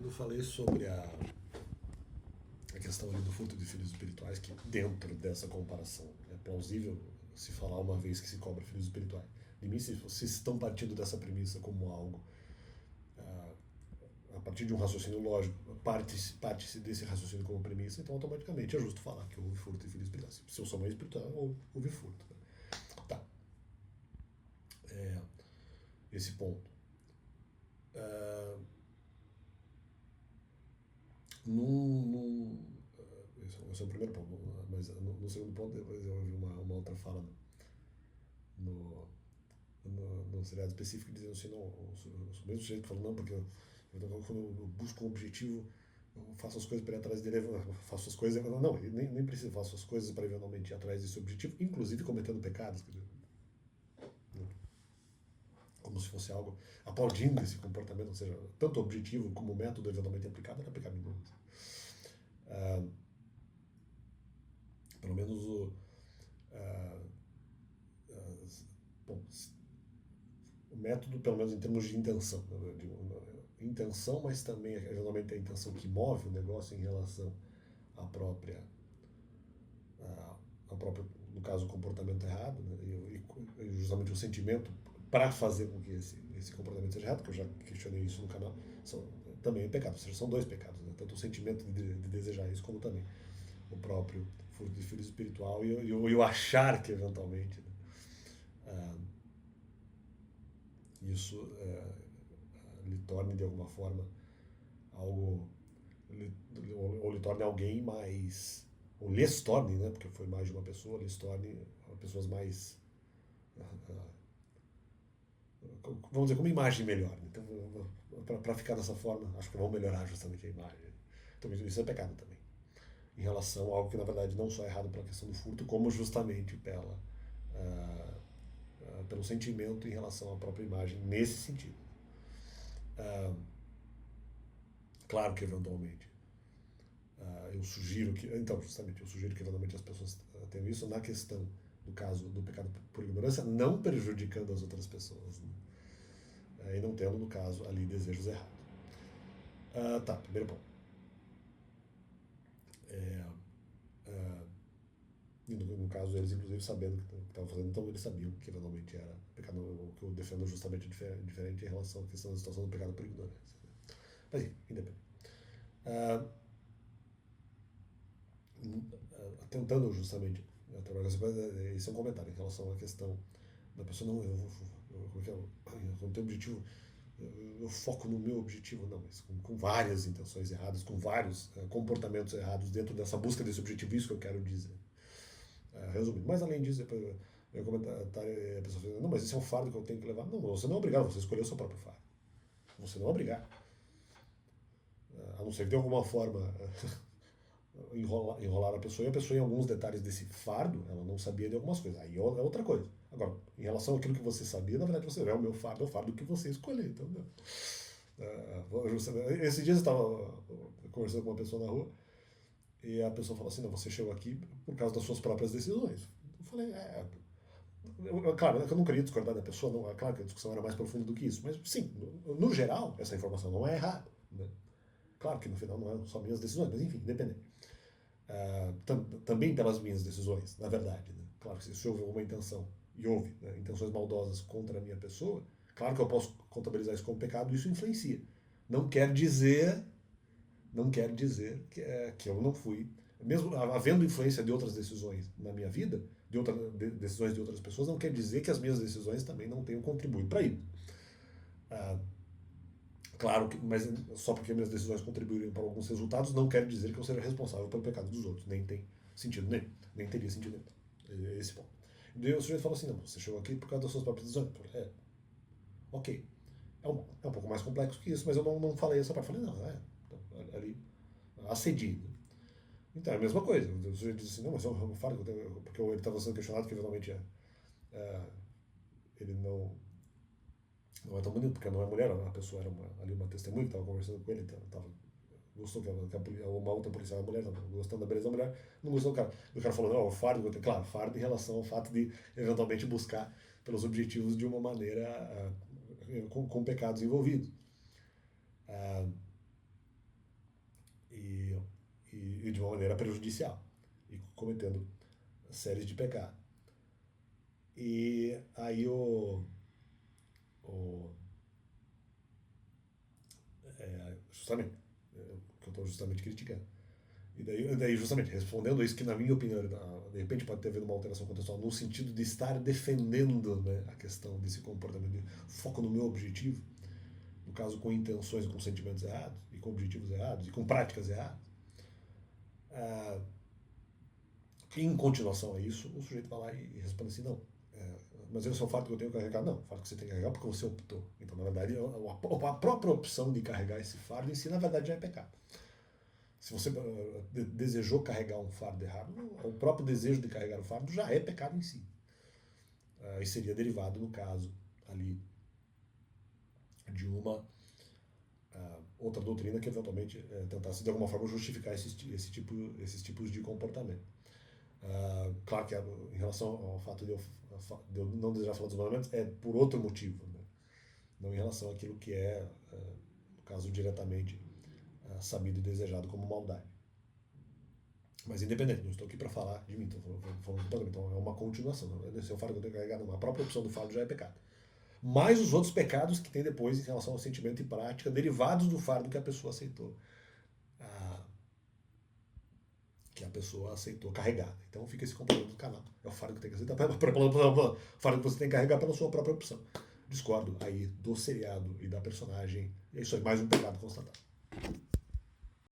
quando eu falei sobre a questão ali do furto de filhos espirituais, que dentro dessa comparação é plausível se falar uma vez que se cobra filhos espirituais. De mim, se vocês estão partindo dessa premissa como algo, a partir de um raciocínio lógico, parte-se desse raciocínio como premissa, então automaticamente é justo falar que houve furto de filhos espirituais. Se eu sou mãe espiritual, houve furto. Né? Tá. Esse ponto. Esse é o primeiro ponto, mas no segundo ponto depois eu ouvi uma outra fala no seriado específico dizendo assim, não, o mesmo sujeito falou, não, porque quando eu busco um objetivo, eu faço as coisas para ir atrás dele, faço as coisas, não, nem preciso, faço as coisas para eventualmente ir atrás desse objetivo, inclusive cometendo pecados, quer dizer, como se fosse algo aplaudindo esse comportamento, ou seja, tanto o objetivo como o método eventualmente aplicado era pecaminoso. Pelo menos bom, o método, pelo menos em termos de intenção, intenção, mas também eventualmente a intenção que move o negócio em relação à própria, no caso, o comportamento errado, né, e justamente o sentimento para fazer com que esse comportamento seja errado, que eu já questionei isso no canal, também é pecado, ou seja, são dois pecados, né, tanto o sentimento de desejar isso, como também o próprio furto de filho espiritual e o achar que eventualmente, né, isso lhe torne de alguma forma algo, ou lhe torne alguém mais, ou lhes torne, né, porque foi mais de uma pessoa, lhes torne pessoas mais, vamos dizer, com uma imagem melhor. Então, para ficar dessa forma, acho que vão melhorar justamente a imagem. Então, isso é pecado também. Em relação a algo que, na verdade, não só é errado pela questão do furto, como justamente pelo sentimento em relação à própria imagem, nesse sentido. Claro que, eventualmente, eu sugiro que, então, justamente, eu sugiro que, eventualmente, as pessoas tenham isso na questão do caso do pecado por ignorância, não prejudicando as outras pessoas, né? E não tendo, no caso, ali desejos errados. Tá, primeiro ponto. E no caso, eles, inclusive, sabendo o que estavam fazendo, então eles sabiam que eventualmente era pecado, o que eu defendo justamente diferente em relação à questão da situação do pecado por ignorância. Mas, enfim, independente. Tentando justamente trabalhar com essa coisa, esse é um comentário em relação à questão da pessoa, não, eu não tenho objetivo, eu foco no meu objetivo, não, mas com várias intenções erradas, com vários comportamentos errados dentro dessa busca desse objetivo, isso que eu quero dizer. Resumindo, mas além disso, depois eu comentário, a pessoa fala, não, mas esse é um fardo que eu tenho que levar. Não, você não é obrigado, você escolheu o seu próprio fardo. Você não é obrigado. A não ser que de alguma forma enrolar a pessoa, e a pessoa, em alguns detalhes desse fardo, ela não sabia de algumas coisas. Aí é outra coisa. Agora, em relação àquilo que você sabia, na verdade, você é o meu fardo, é o fardo que você escolheu. Então, esses dias eu estava conversando com uma pessoa na rua, e a pessoa falou assim, não, você chegou aqui por causa das suas próprias decisões. Eu falei, claro, eu não queria discordar da pessoa, não, é claro que a discussão era mais profunda do que isso, mas sim, no geral, essa informação não é errada. Né? Claro que no final não eram só minhas decisões, mas enfim, independente. Também pelas minhas decisões, na verdade. Né? Claro que se houve alguma intenção, e houve, né, intenções maldosas contra a minha pessoa, claro que eu posso contabilizar isso como pecado, e isso influencia. Não quer dizer que eu não fui, mesmo havendo influência de outras decisões na minha vida, decisões de outras pessoas, não quer dizer que as minhas decisões também não tenham contribuído para isso. Claro que, mas só porque minhas decisões contribuíram para alguns resultados, não quer dizer que eu seja responsável pelo pecado dos outros. Nem tem sentido nem teria sentido esse ponto. E daí o sujeito falou assim, não, você chegou aqui por causa das suas próprias decisões. Eu falei, ok. É um pouco mais complexo que isso, mas eu não falei essa parte. Eu falei, não, então, ali, acedi. Então é a mesma coisa. O sujeito disse assim, não, mas eu falo, porque ele estava sendo questionado que eventualmente ele não é tão bonito, porque não é mulher, a pessoa era ali uma testemunha que estava conversando com ele, gostou que uma outra policial era mulher, gostando da beleza da mulher, não gostou do cara. O cara falou, não, o fardo, claro, fardo em relação ao fato de eventualmente buscar pelos objetivos de uma maneira com pecados envolvidos. de uma maneira prejudicial e cometendo séries de pecados. E aí justamente, que eu estou justamente criticando. E daí, justamente, respondendo isso, que na minha opinião, de repente pode ter havido uma alteração contextual no sentido de estar defendendo, né, a questão desse comportamento, de foco no meu objetivo, no caso com intenções e com sentimentos errados, e com objetivos errados, e com práticas erradas. Em continuação a isso, o sujeito vai lá e responde assim, não, mas esse é o fato que eu tenho que carregar. Não, o fato que você tem que carregar porque você optou. Então, na verdade, a própria opção de carregar esse fardo em si, na verdade, já é pecado. Se você desejou carregar um fardo errado, o próprio desejo de carregar o fardo já é pecado em si. E seria derivado, no caso, ali, de uma outra doutrina que eventualmente tentasse, de alguma forma, justificar esses tipos de comportamento. Claro que em relação ao fato de eu não desejar falar dos mandamentos, é por outro motivo, né? Não em relação àquilo que é, no caso, diretamente sabido e desejado como maldade. Mas independente, não estou aqui para falar de mim, estou falando do padrão. Então é uma continuação. Se eu falo que eu tenho que carregar, a própria opção do fardo já é pecado. Mais os outros pecados que tem depois em relação ao sentimento e prática, derivados do fardo que a pessoa aceitou. Carregar. Então fica esse componente do canal. É o fardo que tem que aceitar. O fardo que você tem que carregar pela sua própria opção. Discordo aí do seriado e da personagem. É isso aí, mais um pecado constatado.